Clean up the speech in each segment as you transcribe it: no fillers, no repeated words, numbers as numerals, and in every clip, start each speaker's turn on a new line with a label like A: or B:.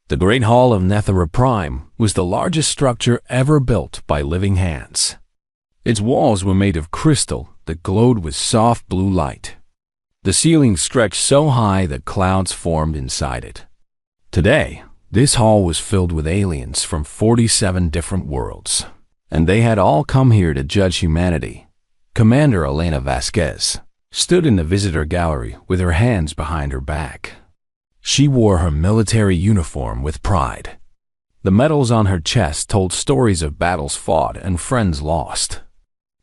A: The Great Hall of Nethera Prime was the largest structure ever built by living hands. Its walls were made of crystal that glowed with soft blue light. The ceiling stretched so high that clouds formed inside it. Today, this hall was filled with aliens from 47 different worlds, and they had all come here to judge humanity. Commander Elena Vasquez stood in the visitor gallery with her hands behind her back. She wore her military uniform with pride. The medals on her chest told stories of battles fought and friends lost.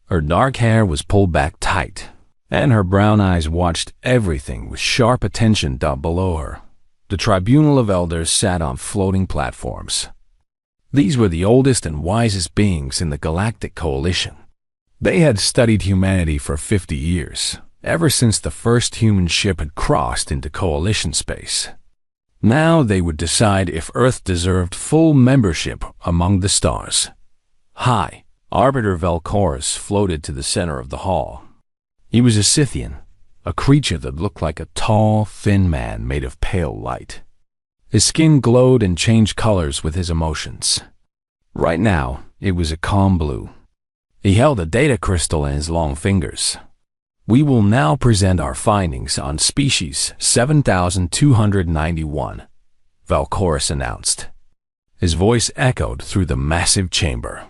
A: Her dark hair was pulled back tight, and her brown eyes watched everything with sharp attention down below her. The tribunal of elders sat on floating platforms. These were the oldest and wisest beings in the Galactic Coalition. They had studied humanity for 50 years, ever since the first human ship had crossed into Coalition space. Now they would decide if Earth deserved full membership among the stars. High, Arbiter Valkorus floated to the center of the hall. He was a Scythian, a creature that looked like a tall, thin man made of pale light. His skin glowed and changed colors with his emotions. Right now, it was a calm blue. He held a data crystal in his long fingers. We will now present our findings on species 7291, Valkorus announced. His voice echoed through the massive chamber.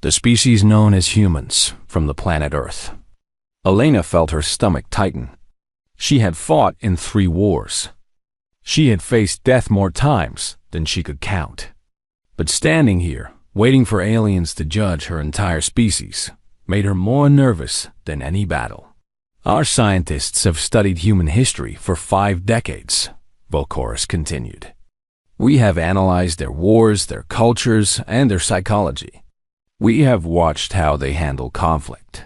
A: The species known as humans from the planet Earth. Elena felt her stomach tighten. She had fought in 3 wars. She had faced death more times than she could count. But standing here, waiting for aliens to judge her entire species, made her more nervous than any battle. Our scientists have studied human history for 5 decades, Valkorus continued. We have analyzed their wars, their cultures, and their psychology. We have watched how they handle conflict.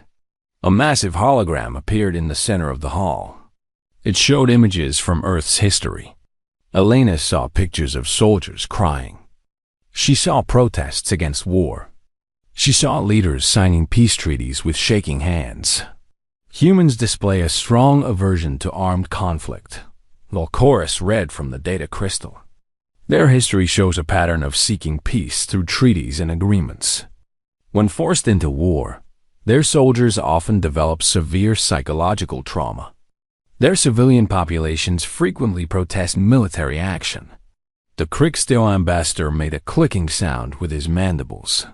A: A massive hologram appeared in the center of the hall. It showed images from Earth's history. Elena saw pictures of soldiers crying. She saw protests against war. She saw leaders signing peace treaties with shaking hands. Humans display a strong aversion to armed conflict. Valkorus read from the data crystal. Their history shows a pattern of seeking peace through treaties and agreements. When forced into war, their soldiers often develop severe psychological trauma. Their civilian populations frequently protest military action. The Crixtile ambassador made a clicking sound with his mandibles.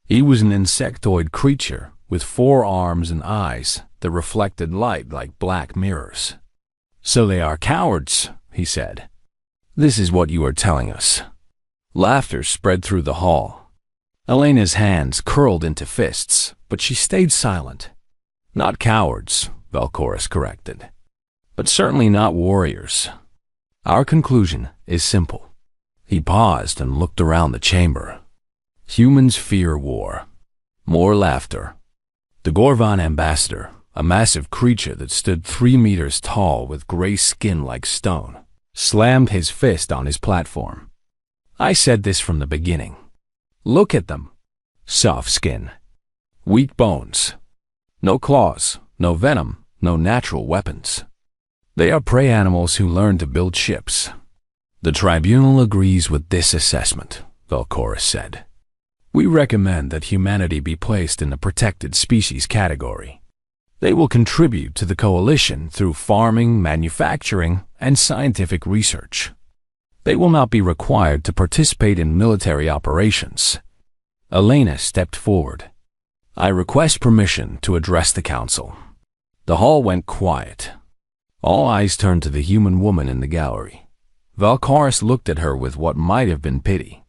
A: He was an insectoid creature with 4 arms and eyes that reflected light like black mirrors. So they are cowards, he said. This is what you are telling us. Laughter spread through the hall. Elena's hands curled into fists, but she stayed silent. Not cowards, Valkorus corrected, but certainly not warriors. Our conclusion is simple. He paused and looked around the chamber. Humans fear war. More laughter. The Gorvan ambassador, a massive creature that stood 3 meters tall with gray skin like stone, slammed his fist on his platform. I said this from the beginning. Look at them. Soft skin. Weak bones. No claws, no venom, no natural weapons. They are prey animals who learn to build ships. The tribunal agrees with this assessment, Valkorus said. We recommend that humanity be placed in the protected species category. They will contribute to the coalition through farming, manufacturing, and scientific research. They will not be required to participate in military operations. Elena stepped forward. I request permission to address the council. The hall went quiet. All eyes turned to the human woman in the gallery. Valkorus looked at her with what might have been pity.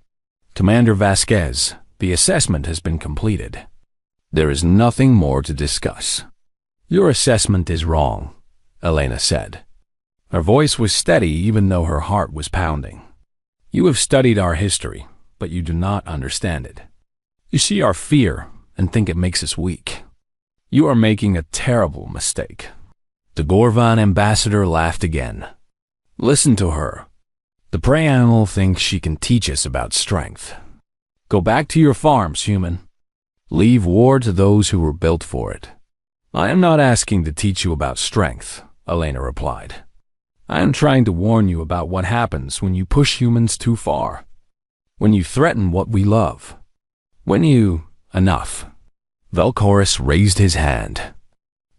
A: Commander Vasquez, the assessment has been completed. There is nothing more to discuss. Your assessment is wrong, Elena said. Her voice was steady even though her heart was pounding. You have studied our history, but you do not understand it. You see our fear and think it makes us weak. You are making a terrible mistake. The Gorvan ambassador laughed again. Listen to her. The prey animal thinks she can teach us about strength. Go back to your farms, human. Leave war to those who were built for it. I am not asking to teach you about strength, Elena replied. I am trying to warn you about what happens when you push humans too far. When you threaten what we love. When you... Enough. Velchorus raised his hand.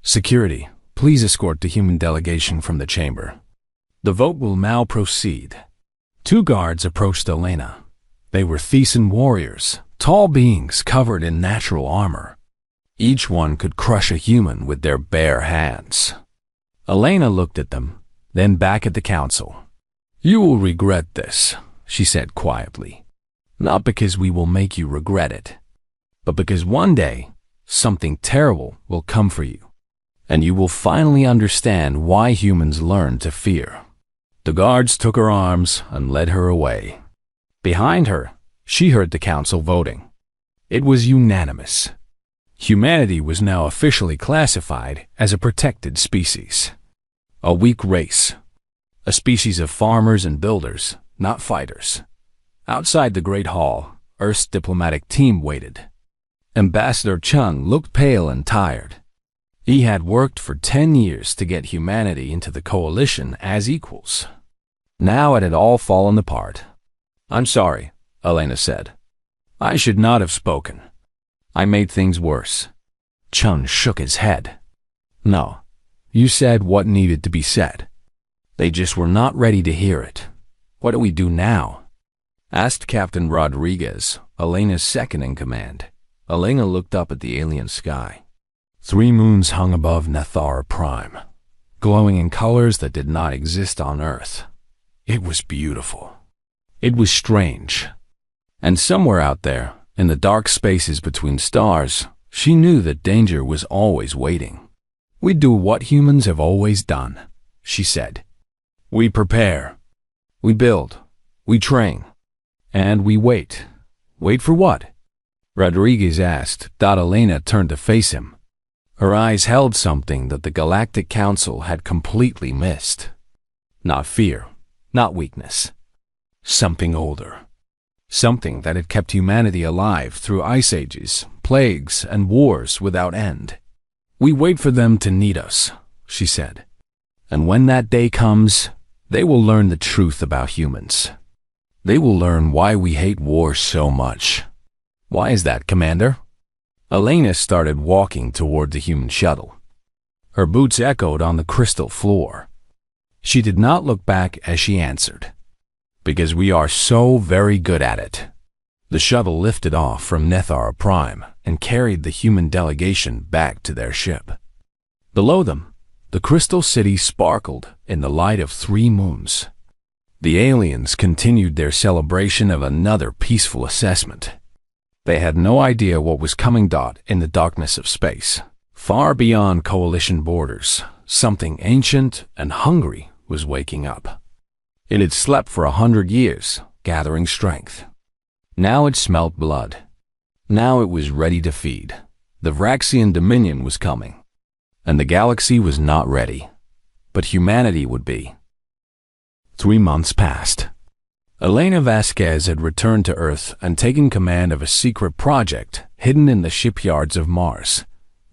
A: Security, please escort the human delegation from the chamber. The vote will now proceed. 2 guards approached Elena. They were Thesan warriors, tall beings covered in natural armor. Each one could crush a human with their bare hands. Elena looked at them, then back at the council. You will regret this, she said quietly. Not because we will make you regret it, but because one day, something terrible will come for you, and you will finally understand why humans learn to fear. The guards took her arms and led her away. Behind her, she heard the council voting. It was unanimous. Humanity was now officially classified as a protected species. A weak race. A species of farmers and builders, not fighters. Outside the Great Hall, Earth's diplomatic team waited. Ambassador Chung looked pale and tired. He had worked for 10 years to get humanity into the coalition as equals. Now it had all fallen apart. I'm sorry, Elena said. I should not have spoken. I made things worse. Chung shook his head. No, you said what needed to be said. They just were not ready to hear it. What do we do now? Asked Captain Rodriguez, Elena's second in command. Elena looked up at the alien sky. 3 moons hung above Nethara Prime, glowing in colors that did not exist on Earth. It was beautiful. It was strange. And somewhere out there, in the dark spaces between stars, she knew that danger was always waiting. We do what humans have always done, she said. We prepare. We build. We train. And we wait. Wait for what? Rodriguez asked. Elena turned to face him. Her eyes held something that the Galactic Council had completely missed. Not fear, not weakness. Something older. Something that had kept humanity alive through ice ages, plagues, and wars without end. We wait for them to need us, she said. And when that day comes, they will learn the truth about humans. They will learn why we hate war so much. Why is that, Commander? Elena started walking toward the human shuttle. Her boots echoed on the crystal floor. She did not look back as she answered. Because we are so very good at it. The shuttle lifted off from Nethara Prime and carried the human delegation back to their ship. Below them, the crystal city sparkled in the light of 3 moons. The aliens continued their celebration of another peaceful assessment. They had no idea what was coming. In the darkness of space, far beyond coalition borders, something ancient and hungry was waking up. It had slept for 100 years, gathering strength. Now it smelt blood. Now it was ready to feed. The Vraxian Dominion was coming. And the galaxy was not ready. But humanity would be. 3 months passed. Elena Vasquez had returned to Earth and taken command of a secret project hidden in the shipyards of Mars.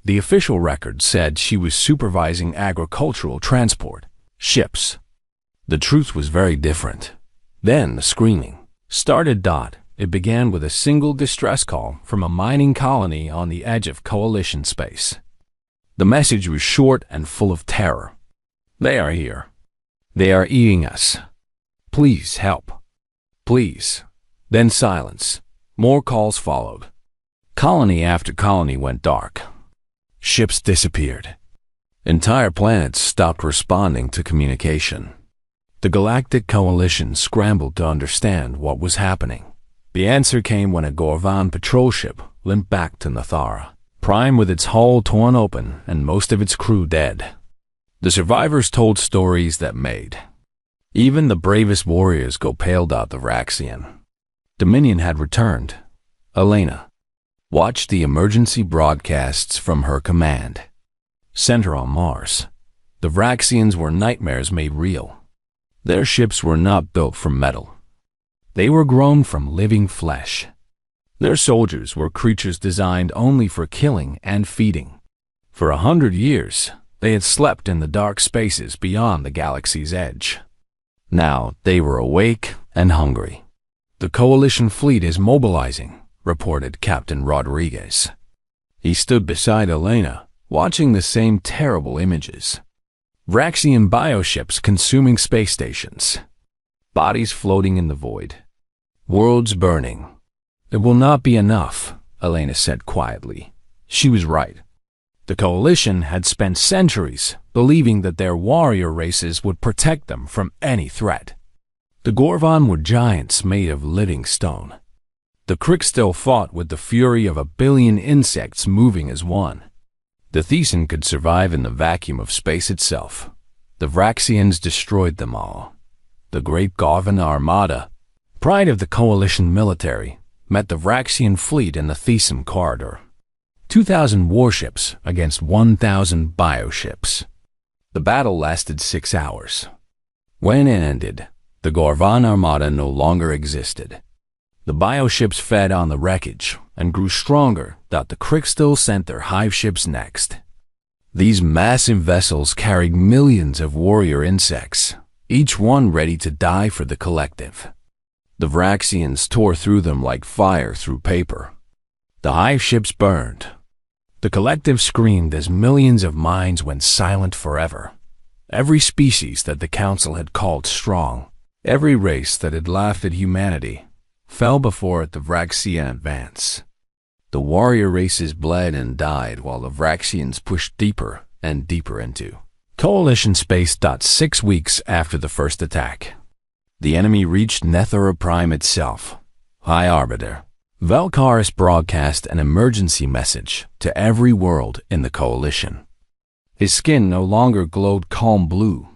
A: The official record said she was supervising agricultural transport, ships. The truth was very different. Then the screaming started. It began with a single distress call from a mining colony on the edge of coalition space. The message was short and full of terror. They are here. They are eating us. Please help. Please. Then silence. More calls followed. Colony after colony went dark. Ships disappeared. Entire planets stopped responding to communication. The Galactic Coalition scrambled to understand what was happening. The answer came when a Gorvan patrol ship limped back to Nethara Prime with its hull torn open and most of its crew dead. The survivors told stories that made even the bravest warriors go pale. The Vraxian Dominion had returned. Elena watched the emergency broadcasts from her command. Center on Mars, the Vraxians were nightmares made real. Their ships were not built from metal. They were grown from living flesh. Their soldiers were creatures designed only for killing and feeding. For 100 years, They had slept in the dark spaces beyond the galaxy's edge. Now they were awake and hungry. "The Coalition fleet is mobilizing," reported Captain Rodriguez. He stood beside Elena, watching the same terrible images. Vraxian bioships consuming space stations. Bodies floating in the void. Worlds burning. "It will not be enough," Elena said quietly. She was right. The Coalition had spent centuries believing that their warrior races would protect them from any threat. The Gorvan were giants made of living stone. The Krixtil fought with the fury of 1 billion insects moving as one. The Thesan could survive in the vacuum of space itself. The Vraxians destroyed them all. The great Gorvan Armada, pride of the Coalition military, met the Vraxian fleet in the Thesan corridor. 2,000 warships against 1,000 bioships. The battle lasted 6 hours. When it ended, the Gorvan Armada no longer existed. The bioships fed on the wreckage and grew stronger that the Krixtil sent their hive ships next. These massive vessels carried millions of warrior insects, each one ready to die for the collective. The Vraxians tore through them like fire through paper. The hive ships burned. The collective screamed as millions of minds went silent forever. Every species that the Council had called strong, every race that had laughed at humanity, fell before the Vraxian advance. The warrior races bled and died while the Vraxians pushed deeper and deeper into Coalition space. 6 weeks after the first attack, the enemy reached Nethera Prime itself. High Arbiter Valkaris broadcast an emergency message to every world in the Coalition. His skin no longer glowed calm blue.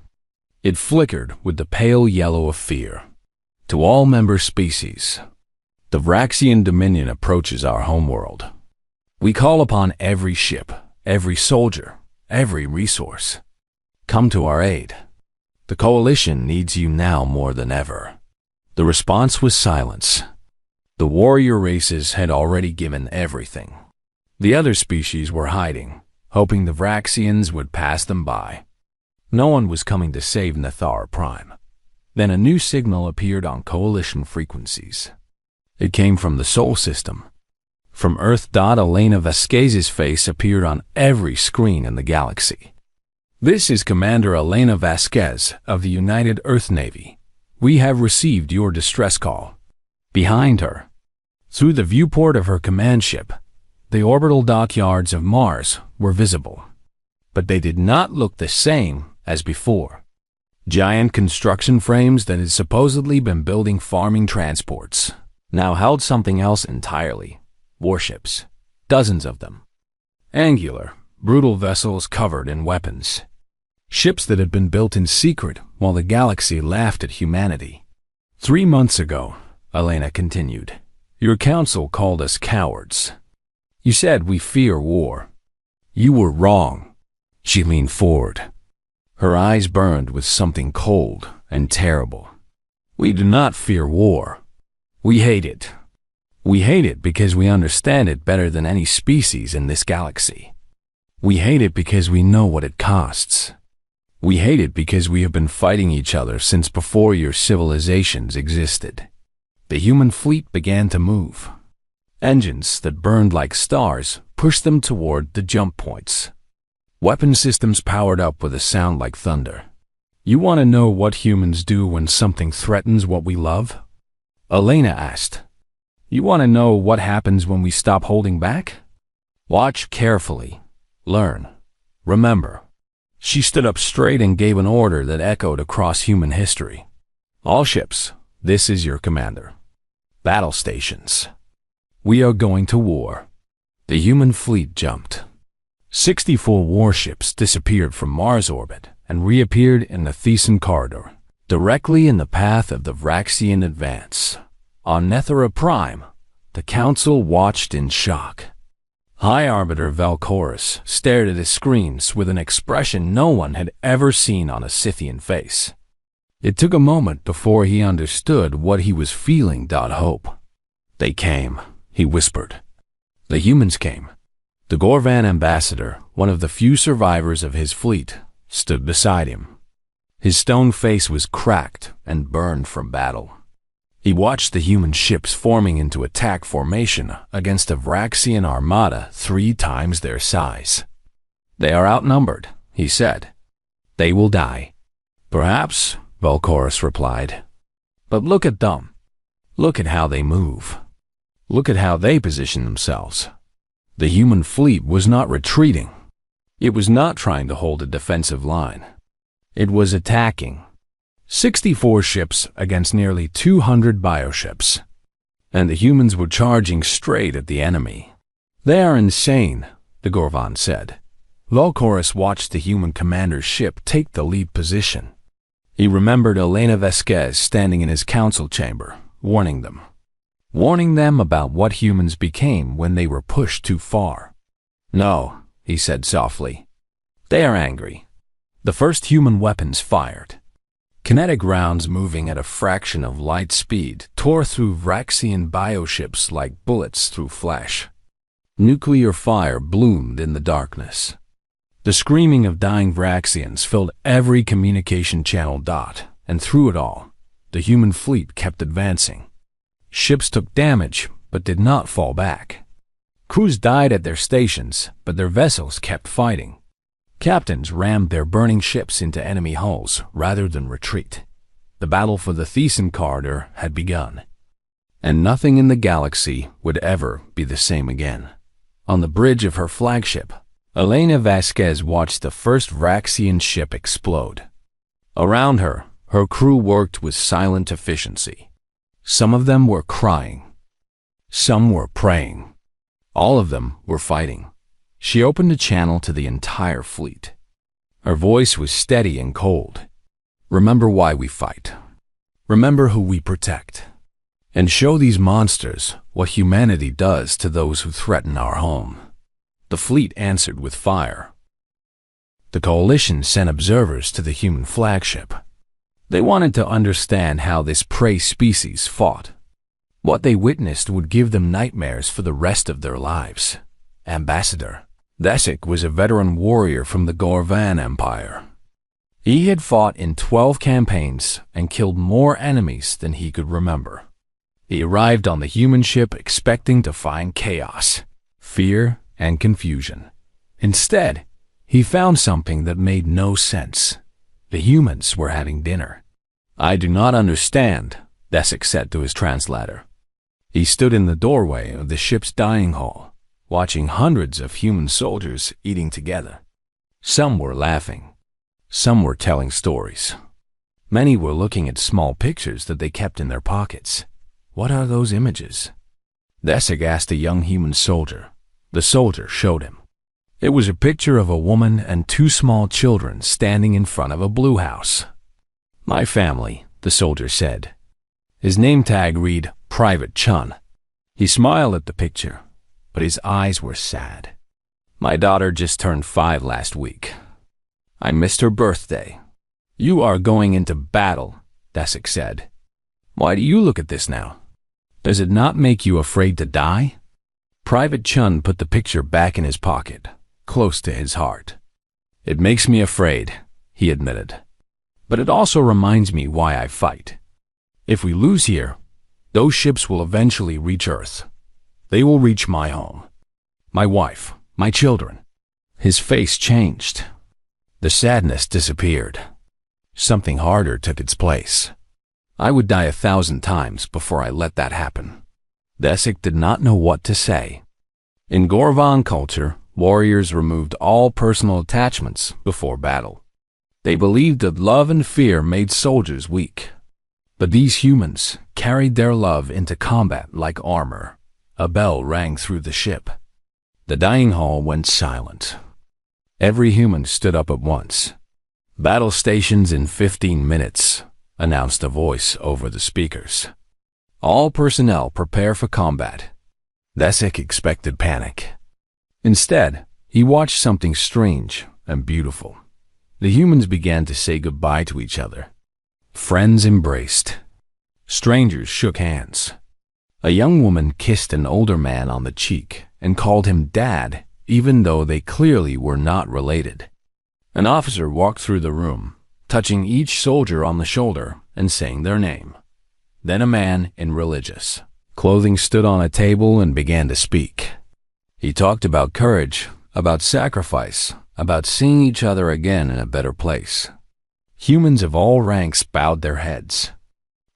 A: It flickered with the pale yellow of fear. To all member species, the Vraxian Dominion approaches our homeworld. We call upon every ship, every soldier, every resource. Come to our aid. The Coalition needs you now more than ever. The response was silence. The warrior races had already given everything. The other species were hiding, hoping the Vraxians would pass them by. No one was coming to save Nethera Prime. Then a new signal appeared on Coalition frequencies. It came from the Sol system. From Earth. Elena Vasquez's face appeared on every screen in the galaxy. "This is Commander Elena Vasquez of the United Earth Navy. We have received your distress call." Behind her, through the viewport of her command ship, the orbital dockyards of Mars were visible. But they did not look the same as before. Giant construction frames that had supposedly been building farming transports now held something else entirely. Warships. Dozens of them. Angular, brutal vessels covered in weapons. Ships that had been built in secret while the galaxy laughed at humanity. 3 months ago, Elena continued, your council called us cowards. You said we fear war. You were wrong. She leaned forward. Her eyes burned with something cold and terrible. We do not fear war. We hate it. We hate it because we understand it better than any species in this galaxy. We hate it because we know what it costs. We hate it because we have been fighting each other since before your civilizations existed. The human fleet began to move. Engines that burned like stars pushed them toward the jump points. Weapon systems powered up with a sound like thunder. You want to know what humans do when something threatens what we love? Elena asked. You want to know what happens when we stop holding back? Watch carefully. Learn. Remember. She stood up straight and gave an order that echoed across human history. All ships, this is your commander. Battle stations. We are going to war. The human fleet jumped. 64 warships disappeared from Mars orbit and reappeared in the Thesan corridor, directly in the path of the Vraxian advance. On Nethera Prime, the Council watched in shock. High Arbiter Valkoris stared at his screens with an expression no one had ever seen on a Scythian face. It took a moment before he understood what he was feeling. Hope. They came, he whispered. The humans came. The Gorvan ambassador, one of the few survivors of his fleet, stood beside him. His stone face was cracked and burned from battle. He watched the human ships forming into attack formation against a Vraxian armada 3 times their size. "They are outnumbered," he said. "They will die." "Perhaps," Valkorus replied. "But look at them. Look at how they move. Look at how they position themselves." The human fleet was not retreating. It was not trying to hold a defensive line. It was attacking. 64 ships against nearly 200 bioships. And the humans were charging straight at the enemy. "They are insane," the Gorvan said. Valkorus watched the human commander's ship take the lead position. He remembered Elena Vasquez standing in his council chamber, warning them about what humans became when they were pushed too far. "No," he said softly. "They are angry." The first human weapons fired. Kinetic rounds moving at a fraction of light speed tore through Vraxian bioships like bullets through flesh. Nuclear fire bloomed in the darkness. The screaming of dying Vraxians filled every communication channel. And through it all, the human fleet kept advancing. Ships took damage, but did not fall back. Crews died at their stations, but their vessels kept fighting. Captains rammed their burning ships into enemy hulls rather than retreat. The battle for the Thesan corridor had begun. And nothing in the galaxy would ever be the same again. On the bridge of her flagship, Elena Vasquez watched the first Vraxian ship explode. Around her, her crew worked with silent efficiency. Some of them were crying. Some were praying. All of them were fighting. She opened a channel to the entire fleet. Her voice was steady and cold. "Remember why we fight. Remember who we protect. And show these monsters what humanity does to those who threaten our home." The fleet answered with fire. The coalition sent observers to the human flagship. They wanted to understand how this prey species fought. What they witnessed would give them nightmares for the rest of their lives. Ambassador Desik was a veteran warrior from the Gorvan Empire. He had fought in 12 campaigns and killed more enemies than he could remember. He arrived on the human ship expecting to find chaos, fear, and confusion. Instead, he found something that made no sense. The humans were having dinner. "I do not understand," Desik said to his translator. He stood in the doorway of the ship's dining hall, watching hundreds of human soldiers eating together. Some were laughing. Some were telling stories. Many were looking at small pictures that they kept in their pockets. "What are those images?" Desik asked a young human soldier. The soldier showed him. It was a picture of a woman and 2 small children standing in front of a blue house. "My family," the soldier said. His name tag read Private Chun. He smiled at the picture, but his eyes were sad. "My daughter just turned 5 last week. I missed her birthday." "You are going into battle," Desik said. "Why do you look at this now? Does it not make you afraid to die?" Private Chun put the picture back in his pocket, close to his heart. "It makes me afraid," he admitted. "But it also reminds me why I fight. If we lose here, those ships will eventually reach Earth. They will reach my home, my wife, my children." His face changed. The sadness disappeared. Something harder took its place. "I would die 1,000 times before I let that happen." Desik did not know what to say. In Gorvan culture, warriors removed all personal attachments before battle. They believed that love and fear made soldiers weak. But these humans carried their love into combat like armor. A bell rang through the ship. The dining hall went silent. Every human stood up at once. "Battle stations in 15 minutes," announced a voice over the speakers. "All personnel prepare for combat." Desik expected panic. Instead, he watched something strange and beautiful. The humans began to say goodbye to each other. Friends embraced. Strangers shook hands. A young woman kissed an older man on the cheek and called him Dad even though they clearly were not related. An officer walked through the room, touching each soldier on the shoulder and saying their name. Then a man in religious clothing stood on a table and began to speak. He talked about courage, about sacrifice, about seeing each other again in a better place. Humans of all ranks bowed their heads.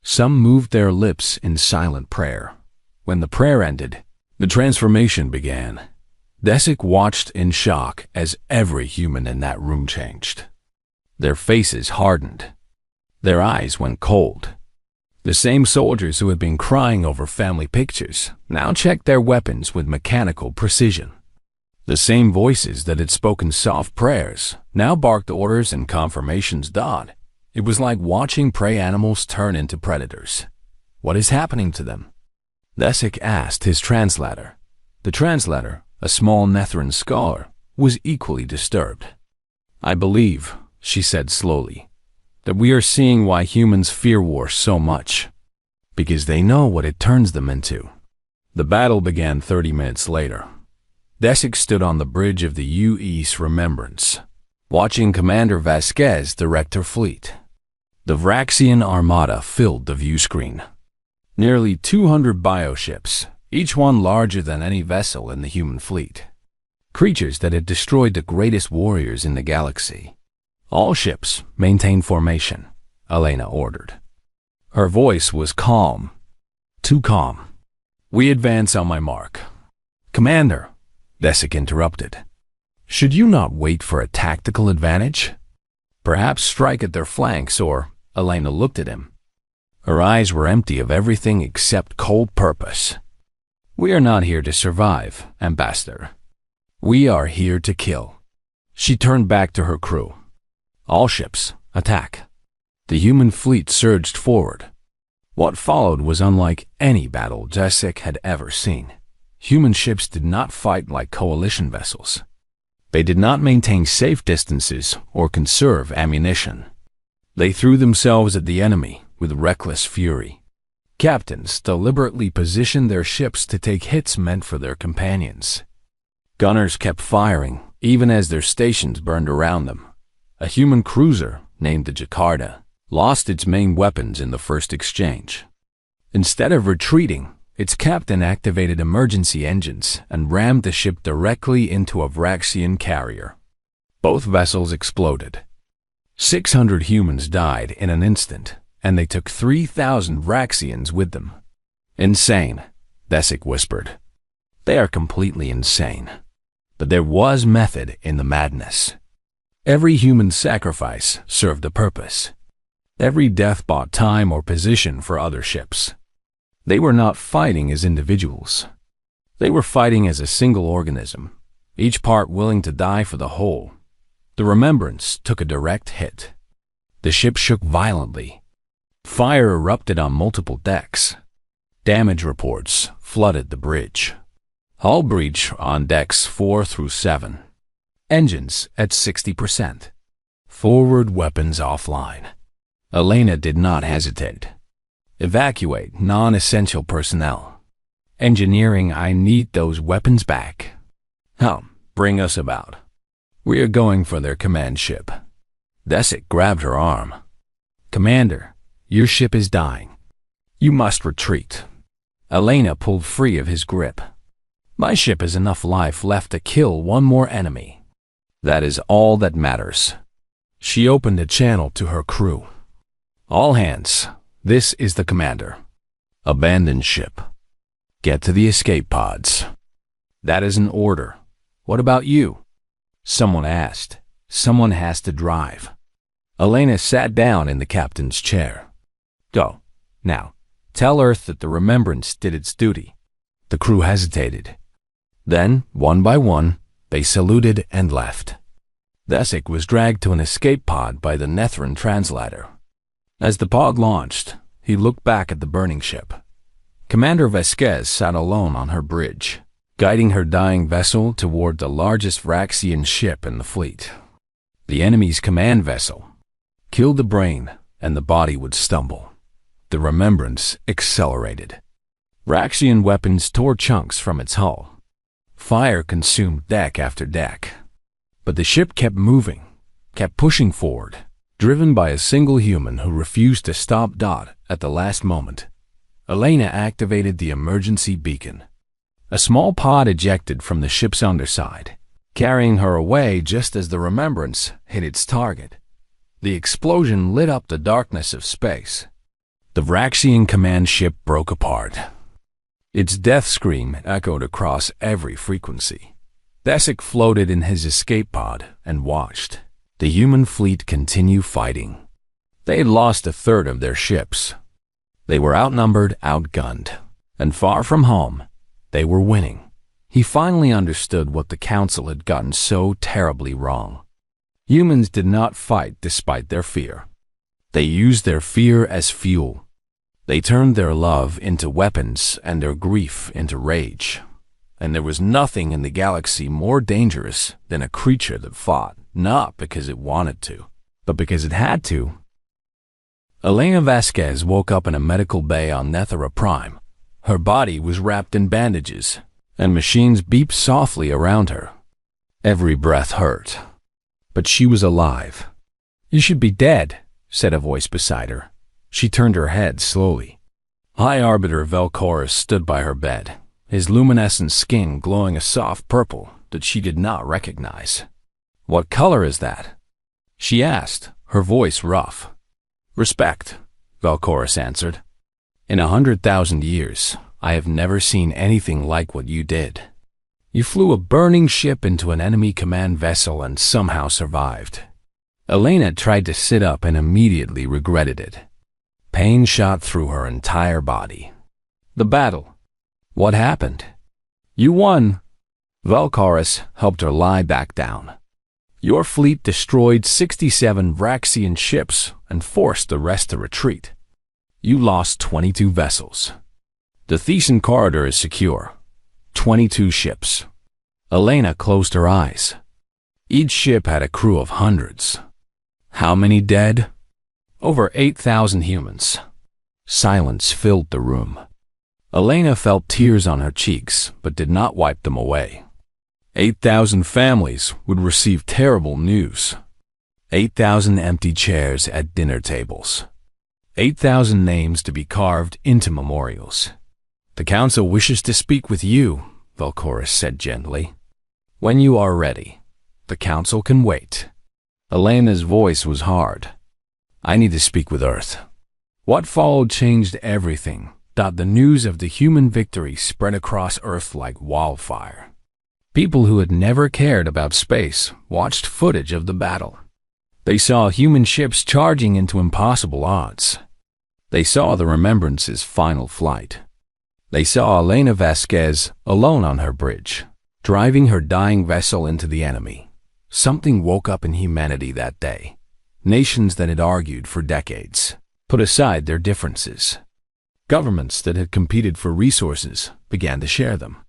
A: Some moved their lips in silent prayer. When the prayer ended, the transformation began. Desik watched in shock as every human in that room changed. Their faces hardened. Their eyes went cold. The same soldiers who had been crying over family pictures now checked their weapons with mechanical precision. The same voices that had spoken soft prayers now barked orders and confirmations dawed. It was like watching prey animals turn into predators. What is happening to them? Desik asked his translator. The translator, a small Nethran scholar, was equally disturbed. I believe, she said slowly, that we are seeing why humans fear war so much. Because they know what it turns them into. The battle began 30 minutes later. Desik stood on the bridge of the U.S. Remembrance, watching Commander Vasquez direct her fleet. The Vraxian armada filled the view screen. Nearly 200 bioships, each one larger than any vessel in the human fleet. Creatures that had destroyed the greatest warriors in the galaxy. All ships maintain formation, Elena ordered. Her voice was calm. Too calm. We advance on my mark. Commander, Desik interrupted. Should you not wait for a tactical advantage? Perhaps strike at their flanks or... Elena looked at him. Her eyes were empty of everything except cold purpose. We are not here to survive, Ambassador. We are here to kill. She turned back to her crew. All ships, attack. The human fleet surged forward. What followed was unlike any battle Desik had ever seen. Human ships did not fight like coalition vessels. They did not maintain safe distances or conserve ammunition. They threw themselves at the enemy with reckless fury. Captains deliberately positioned their ships to take hits meant for their companions. Gunners kept firing, even as their stations burned around them. A human cruiser, named the Jakarta, lost its main weapons in the first exchange. Instead of retreating, its captain activated emergency engines and rammed the ship directly into a Vraxian carrier. Both vessels exploded. 600 humans died in an instant, and they took 3,000 Vraxians with them. Insane, Desik whispered. They are completely insane. But there was method in the madness. Every human sacrifice served a purpose. Every death bought time or position for other ships. They were not fighting as individuals. They were fighting as a single organism, each part willing to die for the whole. The Remembrance took a direct hit. The ship shook violently. Fire erupted on multiple decks. Damage reports flooded the bridge. Hull breach on decks 4 through 7. Engines at 60%. Forward weapons offline. Elena did not hesitate. Evacuate non-essential personnel. Engineering, I need those weapons back. Bring us about. We are going for their command ship. Desik grabbed her arm. Commander, your ship is dying. You must retreat. Elena pulled free of his grip. My ship has enough life left to kill one more enemy. That is all that matters. She opened a channel to her crew. All hands, this is the commander. Abandon ship. Get to the escape pods. That is an order. What about you? Someone asked. Someone has to drive. Elena sat down in the captain's chair. Go. Now, tell Earth that the Remembrance did its duty. The crew hesitated. Then, one by one, they saluted and left. Desik was dragged to an escape pod by the Nethran translator. As the pod launched, he looked back at the burning ship. Commander Vasquez sat alone on her bridge, guiding her dying vessel toward the largest Vraxian ship in the fleet. The enemy's command vessel. Kill the brain, and the body would stumble. The Remembrance accelerated. Vraxian weapons tore chunks from its hull. Fire consumed deck after deck. But the ship kept moving, kept pushing forward, driven by a single human who refused to stop. At the last moment, Elena activated the emergency beacon. A small pod ejected from the ship's underside, carrying her away just as the Remembrance hit its target. The explosion lit up the darkness of space. The Vraxian command ship broke apart. Its death scream echoed across every frequency. Thesic floated in his escape pod and watched the human fleet continue fighting. They had lost a third of their ships. They were outnumbered, outgunned, and far from home, they were winning. He finally understood what the Council had gotten so terribly wrong. Humans did not fight despite their fear. They used their fear as fuel. They turned their love into weapons and their grief into rage. And there was nothing in the galaxy more dangerous than a creature that fought, not because it wanted to, but because it had to. Elena Vasquez woke up in a medical bay on Nethera Prime. Her body was wrapped in bandages, and machines beeped softly around her. Every breath hurt, but she was alive. "You should be dead," said a voice beside her. She turned her head slowly. High Arbiter Velcorus stood by her bed, his luminescent skin glowing a soft purple that she did not recognize. "What color is that?" she asked, her voice rough. "Respect," Velcorus answered. "In 100,000 years, I have never seen anything like what you did. You flew a burning ship into an enemy command vessel and somehow survived." Elena tried to sit up and immediately regretted it. Pain shot through her entire body. "The battle. What happened?" "You won." Velcorus helped her lie back down. "Your fleet destroyed 67 Vraxian ships and forced the rest to retreat. You lost 22 vessels. The Thesan corridor is secure. 22 ships." Elena closed her eyes. Each ship had a crew of hundreds. How many dead? Over 8,000 humans. Silence filled the room. Elena felt tears on her cheeks, but did not wipe them away. 8,000 families would receive terrible news. 8,000 empty chairs at dinner tables. 8,000 names to be carved into memorials. "The Council wishes to speak with you," Velcorus said gently. "When you are ready, the Council can wait." Elena's voice was hard. "I need to speak with Earth." What followed changed everything. The news of the human victory spread across Earth like wildfire. People who had never cared about space watched footage of the battle. They saw human ships charging into impossible odds. They saw the Remembrance's final flight. They saw Elena Vasquez alone on her bridge, driving her dying vessel into the enemy. Something woke up in humanity that day. Nations that had argued for decades put aside their differences. Governments that had competed for resources began to share them.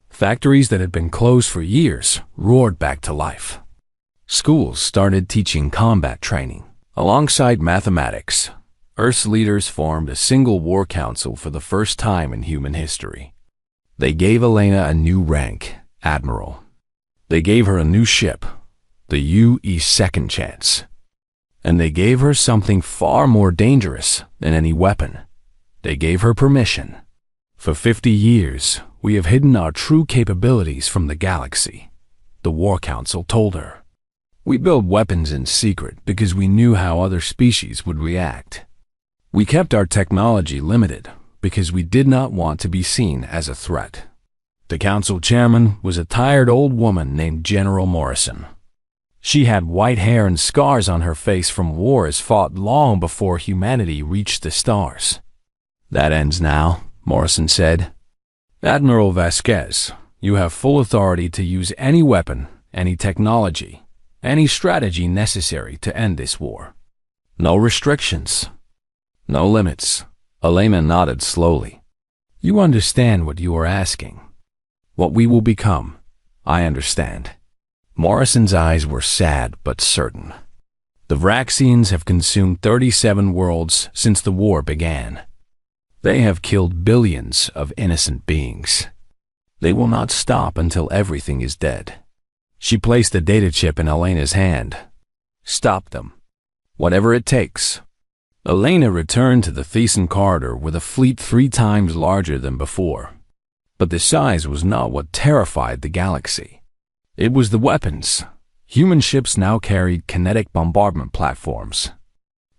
A: Factories that had been closed for years roared back to life. Schools started teaching combat training. Alongside mathematics, Earth's leaders formed a single war council for the first time in human history. They gave Elena a new rank, Admiral. They gave her a new ship, the UE Second Chance. And they gave her something far more dangerous than any weapon. They gave her permission. "For 50 years, we have hidden our true capabilities from the galaxy," the War Council told her. "We built weapons in secret because we knew how other species would react. We kept our technology limited because we did not want to be seen as a threat." The council chairman was a tired old woman named General Morrison. She had white hair and scars on her face from wars fought long before humanity reached the stars. "That ends now," Morrison said. "Admiral Vasquez, you have full authority to use any weapon, any technology, any strategy necessary to end this war. No restrictions, no limits." Elena nodded slowly. "You understand what you are asking. What we will become, I understand." Morrison's eyes were sad but certain. "The Vraxians have consumed 37 worlds since the war began. They have killed billions of innocent beings. They will not stop until everything is dead. She placed the data chip in Elena's hand. Stop them. Whatever it takes. Elena returned to the Thesan corridor with a fleet 3 times larger than before. But the size was not what terrified the galaxy. It was the weapons. Human ships now carried kinetic bombardment platforms.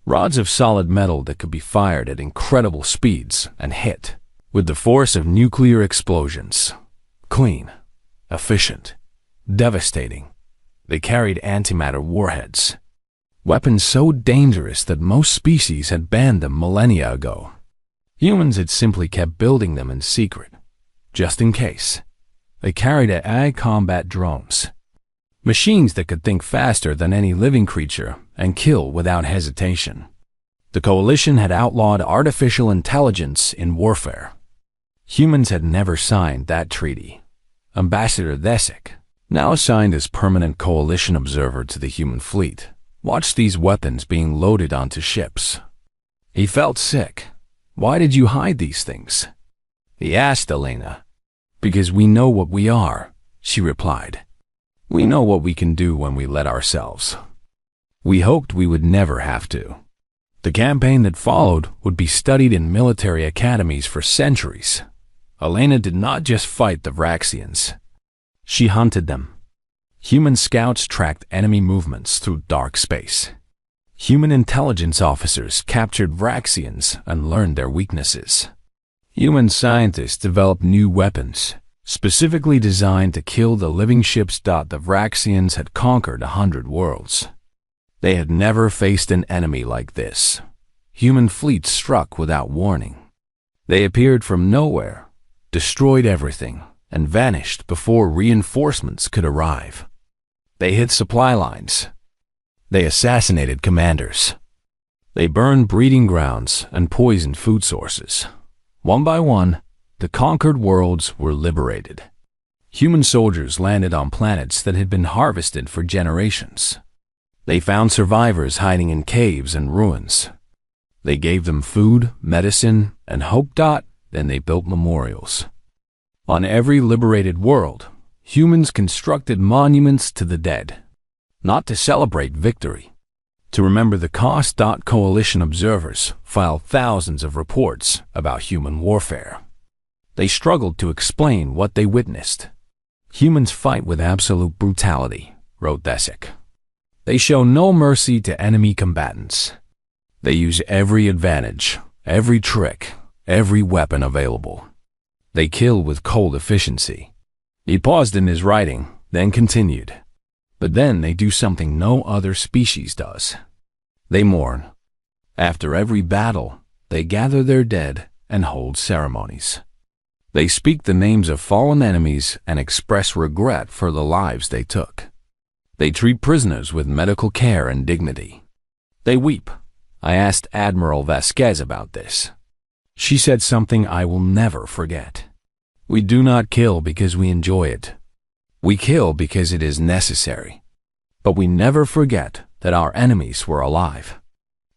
A: Rods of solid metal that could be fired at incredible speeds and hit with the force of nuclear explosions. Clean, efficient, devastating. They carried antimatter warheads. Weapons so dangerous that most species had banned them millennia ago. Humans had simply kept building them in secret, just in case. They carried AI combat drones. Machines that could think faster than any living creature and kill without hesitation. The Coalition had outlawed artificial intelligence in warfare. Humans had never signed that treaty. Ambassador Thesic, now assigned as permanent Coalition observer to the human fleet, watched these weapons being loaded onto ships. He felt sick. Why did you hide these things? He asked Elena. Because we know what we are, she replied. We know what we can do when we let ourselves. We hoped we would never have to. The campaign that followed would be studied in military academies for centuries. Elena did not just fight the Vraxians. She hunted them. Human scouts tracked enemy movements through dark space. Human intelligence officers captured Vraxians and learned their weaknesses. Human scientists developed new weapons, specifically designed to kill the living ships. The Vraxians had conquered 100 worlds. They had never faced an enemy like this. Human fleets struck without warning. They appeared from nowhere, destroyed everything, and vanished before reinforcements could arrive. They hit supply lines. They assassinated commanders. They burned breeding grounds and poisoned food sources. One by one, the conquered worlds were liberated. Human soldiers landed on planets that had been harvested for generations. They found survivors hiding in caves and ruins. They gave them food, medicine, and hope. Then they built memorials. On every liberated world, humans constructed monuments to the dead, not to celebrate victory, to remember the cost. Coalition observers filed thousands of reports about human warfare. They struggled to explain what they witnessed. Humans fight with absolute brutality, wrote Thesic. They show no mercy to enemy combatants. They use every advantage, every trick, every weapon available. They kill with cold efficiency. He paused in his writing, then continued. But then they do something no other species does. They mourn. After every battle, they gather their dead and hold ceremonies. They speak the names of fallen enemies and express regret for the lives they took. They treat prisoners with medical care and dignity. They weep. I asked Admiral Vasquez about this. She said something I will never forget. We do not kill because we enjoy it. We kill because it is necessary. But we never forget that our enemies were alive.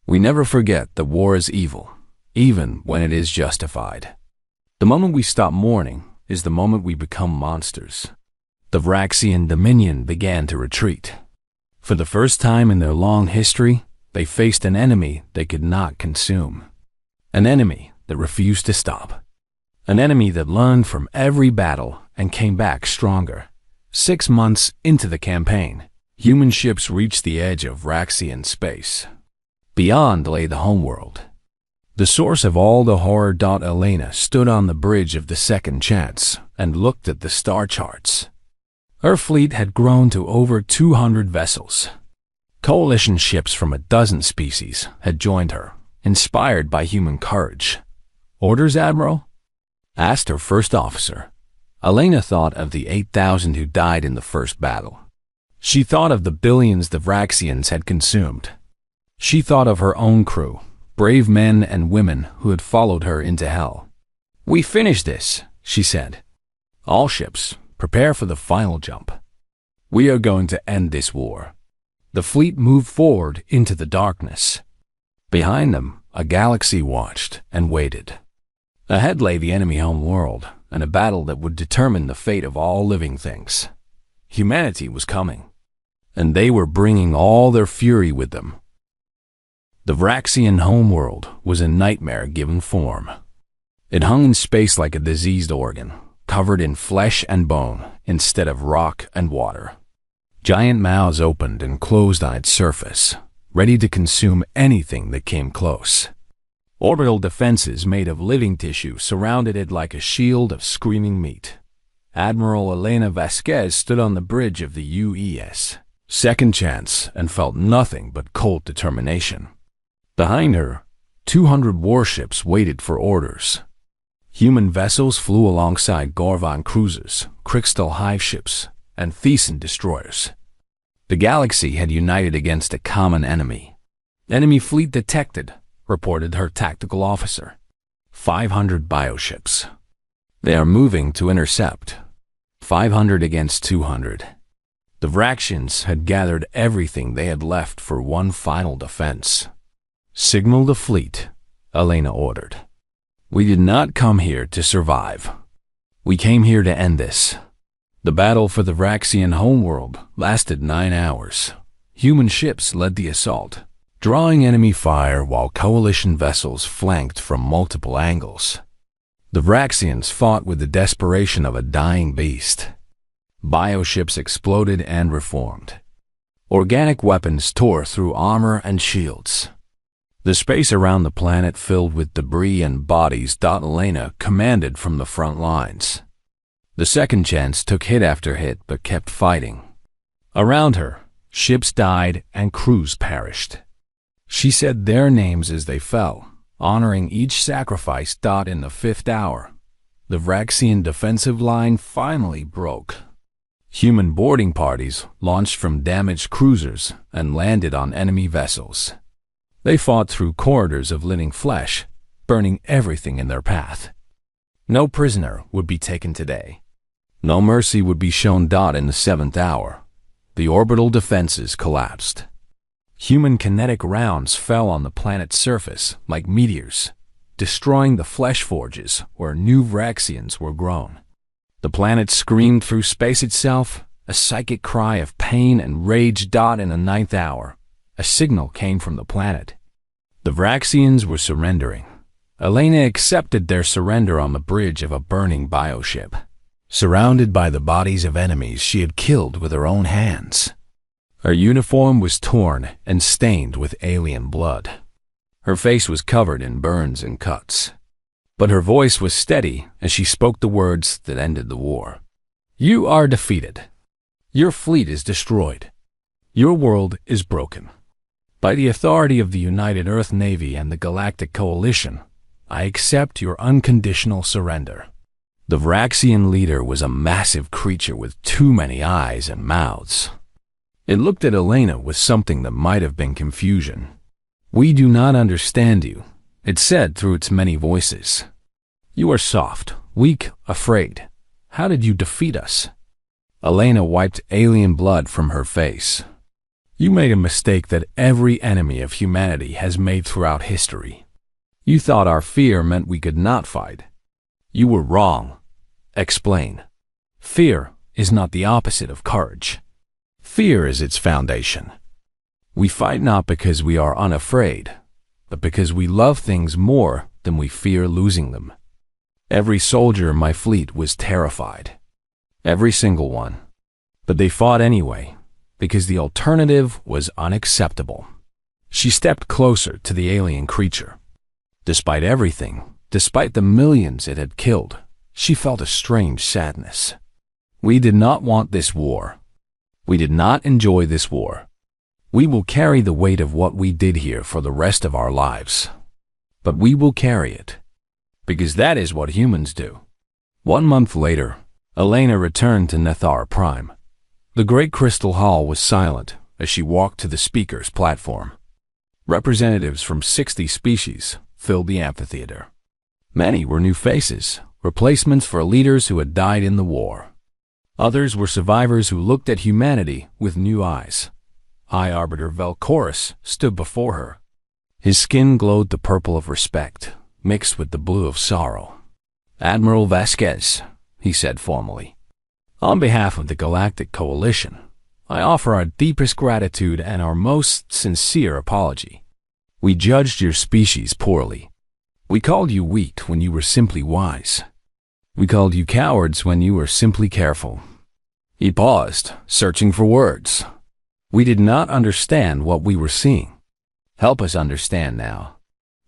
A: We never forget that war is evil, even when it is justified. The moment we stop mourning is the moment we become monsters. The Vraxian Dominion began to retreat. For the first time in their long history, they faced an enemy they could not consume. An enemy that refused to stop. An enemy that learned from every battle and came back stronger. 6 months into the campaign, human ships reached the edge of Vraxian space. Beyond lay the homeworld. The source of all the horror. Elena stood on the bridge of the Second Chance and looked at the star charts. Her fleet had grown to over 200 vessels. Coalition ships from a dozen species had joined her, inspired by human courage. Orders, Admiral? Asked her first officer. Elena thought of the 8,000 who died in the first battle. She thought of the billions the Vraxians had consumed. She thought of her own crew, brave men and women who had followed her into hell. We finished this, she said. All ships, prepare for the final jump. We are going to end this war. The fleet moved forward into the darkness. Behind them, a galaxy watched and waited. Ahead lay the enemy home world, and a battle that would determine the fate of all living things. Humanity was coming, and they were bringing all their fury with them. The Vraxian homeworld was a nightmare given form. It hung in space like a diseased organ, covered in flesh and bone instead of rock and water. Giant mouths opened and closed on its surface, ready to consume anything that came close. Orbital defenses made of living tissue surrounded it like a shield of screaming meat. Admiral Elena Vasquez stood on the bridge of the UES, Second Chance, and felt nothing but cold determination. Behind her, 200 warships waited for orders. Human vessels flew alongside Gorvan cruisers, Crystal Hive ships, and Thesan destroyers. The galaxy had united against a common enemy. "Enemy fleet detected," reported her tactical officer. 500 bioships. "They are moving to intercept." 500 against 200. The Vraxians had gathered everything they had left for one final defense. "Signal the fleet," Elena ordered. "We did not come here to survive. We came here to end this." The battle for the Vraxian homeworld lasted 9 hours. Human ships led the assault, drawing enemy fire while coalition vessels flanked from multiple angles. The Vraxians fought with the desperation of a dying beast. Bioships exploded and reformed. Organic weapons tore through armor and shields. The space around the planet filled with debris and bodies. Elena commanded from the front lines. The Second Chance took hit after hit but kept fighting. Around her, ships died and crews perished. She said their names as they fell, honoring each sacrifice. In the 5th hour, the Vraxian defensive line finally broke. Human boarding parties launched from damaged cruisers and landed on enemy vessels. They fought through corridors of living flesh, burning everything in their path. No prisoner would be taken today. No mercy would be shown. In the 7th hour, the orbital defenses collapsed. Human kinetic rounds fell on the planet's surface like meteors, destroying the flesh forges where new Vraxians were grown. The planet screamed through space itself, a psychic cry of pain and rage. In the 9th hour, a signal came from the planet. The Vraxians were surrendering. Elena accepted their surrender on the bridge of a burning bioship, surrounded by the bodies of enemies she had killed with her own hands. Her uniform was torn and stained with alien blood. Her face was covered in burns and cuts. But her voice was steady as she spoke the words that ended the war. "You are defeated. Your fleet is destroyed. Your world is broken. By the authority of the United Earth Navy and the Galactic Coalition, I accept your unconditional surrender." The Vraxian leader was a massive creature with too many eyes and mouths. It looked at Elena with something that might have been confusion. "We do not understand you," it said through its many voices. "You are soft, weak, afraid. How did you defeat us?" Elena wiped alien blood from her face. "You made a mistake that every enemy of humanity has made throughout history. You thought our fear meant we could not fight. You were wrong. Explain. Fear is not the opposite of courage. Fear is its foundation. We fight not because we are unafraid, but because we love things more than we fear losing them. Every soldier in my fleet was terrified. Every single one. But they fought anyway, because the alternative was unacceptable." She stepped closer to the alien creature. Despite everything, despite the millions it had killed, she felt a strange sadness. "We did not want this war. We did not enjoy this war. We will carry the weight of what we did here for the rest of our lives. But we will carry it, because that is what humans do." 1 month later, Elena returned to Nethar Prime. The great crystal hall was silent as she walked to the speaker's platform. Representatives from 60 species filled the amphitheater. Many were new faces, replacements for leaders who had died in the war. Others were survivors who looked at humanity with new eyes. High Arbiter Velchorus stood before her. His skin glowed the purple of respect, mixed with the blue of sorrow. Admiral Vasquez, he said formally. On behalf of the Galactic Coalition, I offer our deepest gratitude and our most sincere apology. We judged your species poorly. We called you weak when you were simply wise. We called you cowards when you were simply careful. He paused, searching for words. We did not understand what we were seeing. Help us understand now.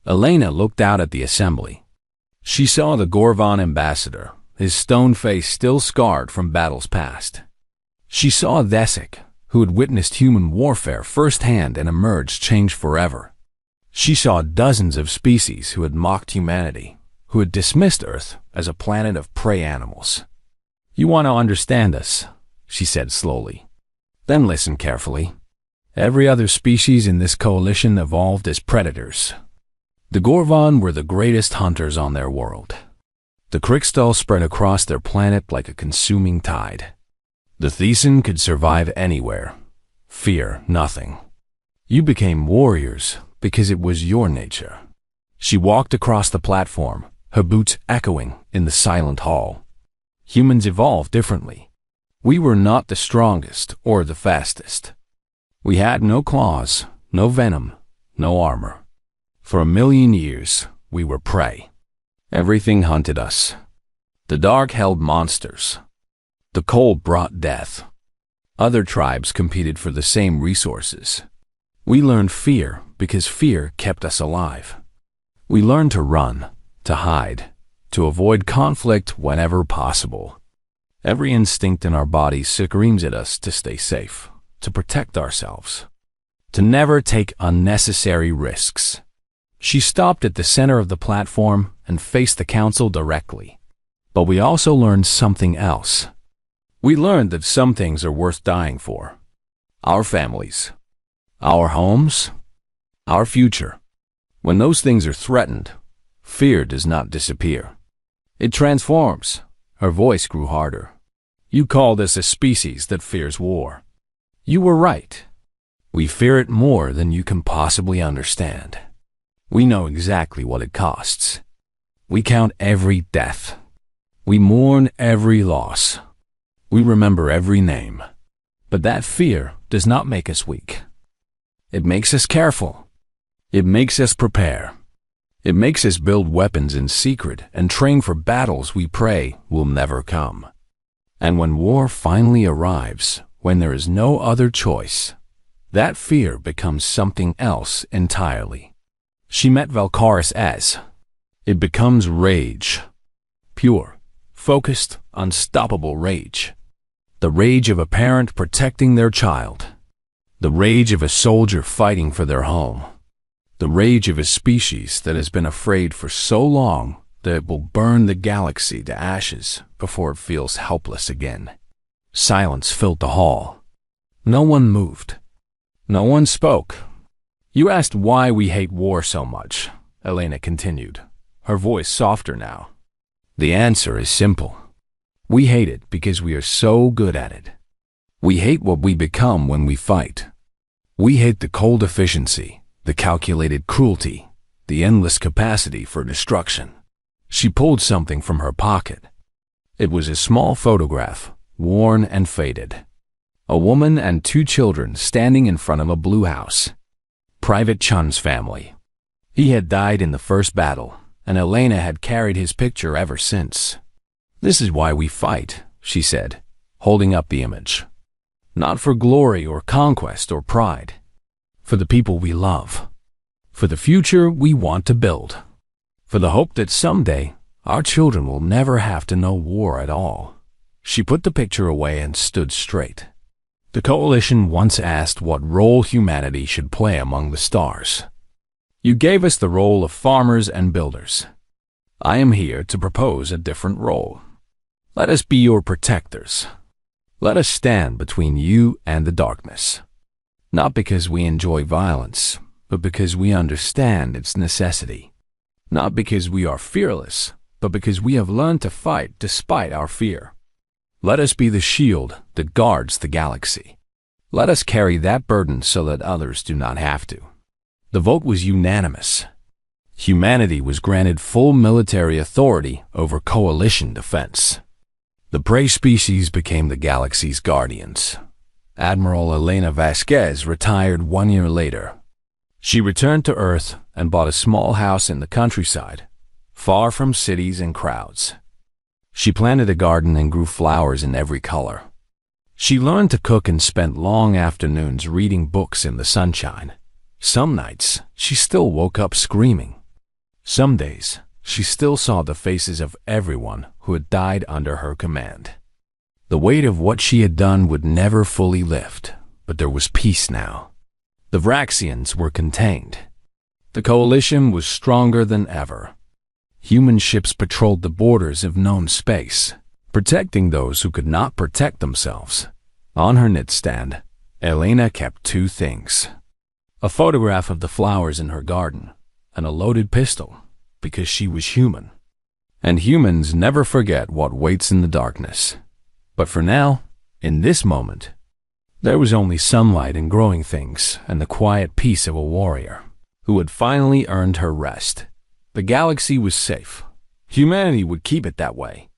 A: Elena looked out at the assembly. She saw the Gorvan ambassador, his stone face still scarred from battles past. She saw Desik, who had witnessed human warfare firsthand and emerged changed forever. She saw dozens of species who had mocked humanity, who had dismissed Earth as a planet of prey animals. You want to understand us, she said slowly. Then listen carefully. Every other species in this coalition evolved as predators. The Gorvan were the greatest hunters on their world. The Crystal spread across their planet like a consuming tide. The Thesan could survive anywhere. Fear nothing. You became warriors because it was your nature. She walked across the platform, her boots echoing in the silent hall. Humans evolved differently. We were not the strongest or the fastest. We had no claws, no venom, no armor. For 1,000,000 years, we were prey. Everything hunted us. The dark held monsters. The cold brought death. Other tribes competed for the same resources. We learned fear because fear kept us alive. We learned to run, to hide, to avoid conflict whenever possible. Every instinct in our bodies screams at us to stay safe, to protect ourselves, to never take unnecessary risks. She stopped at the center of the platform and faced the council directly. But we also learned something else. We learned that some things are worth dying for. Our families, our homes, our future. When those things are threatened, fear does not disappear. It transforms. Her voice grew harder. You called us a species that fears war. You were right. We fear it more than you can possibly understand. We know exactly what it costs. We count every death. We mourn every loss. We remember every name. But that fear does not make us weak. It makes us careful. It makes us prepare. It makes us build weapons in secret and train for battles we pray will never come. And when war finally arrives, when there is no other choice, that fear becomes something else entirely. She met Valkaris as, it becomes rage. Pure, focused, unstoppable rage. The rage of a parent protecting their child. The rage of a soldier fighting for their home. The rage of a species that has been afraid for so long that it will burn the galaxy to ashes before it feels helpless again. Silence filled the hall. No one moved. No one spoke. You asked why we hate war so much, Elena continued, her voice softer now. The answer is simple. We hate it because we are so good at it. We hate what we become when we fight. We hate the cold efficiency, the calculated cruelty, the endless capacity for destruction. She pulled something from her pocket. It was a small photograph, worn and faded. A woman and 2 children standing in front of a blue house. Private Chun's family. He had died in the first battle, and Elena had carried his picture ever since. This is why we fight, she said, holding up the image. Not for glory or conquest or pride. For the people we love. For the future we want to build. For the hope that someday our children will never have to know war at all. She put the picture away and stood straight. The Coalition once asked what role humanity should play among the stars. You gave us the role of farmers and builders. I am here to propose a different role. Let us be your protectors. Let us stand between you and the darkness. Not because we enjoy violence, but because we understand its necessity. Not because we are fearless, but because we have learned to fight despite our fear. Let us be the shield that guards the galaxy. Let us carry that burden so that others do not have to. The vote was unanimous. Humanity was granted full military authority over coalition defense. The prey species became the galaxy's guardians. Admiral Elena Vasquez retired 1 year later. She returned to Earth and bought a small house in the countryside, far from cities and crowds. She planted a garden and grew flowers in every color. She learned to cook and spent long afternoons reading books in the sunshine. Some nights, she still woke up screaming. Some days, she still saw the faces of everyone who had died under her command. The weight of what she had done would never fully lift, but there was peace now. The Vraxians were contained. The coalition was stronger than ever. Human ships patrolled the borders of known space, protecting those who could not protect themselves. On her nightstand, Elena kept 2 things: a photograph of the flowers in her garden, and a loaded pistol, because she was human. And humans never forget what waits in the darkness. But for now, in this moment, there was only sunlight and growing things and the quiet peace of a warrior who had finally earned her rest. The galaxy was safe. Humanity would keep it that way.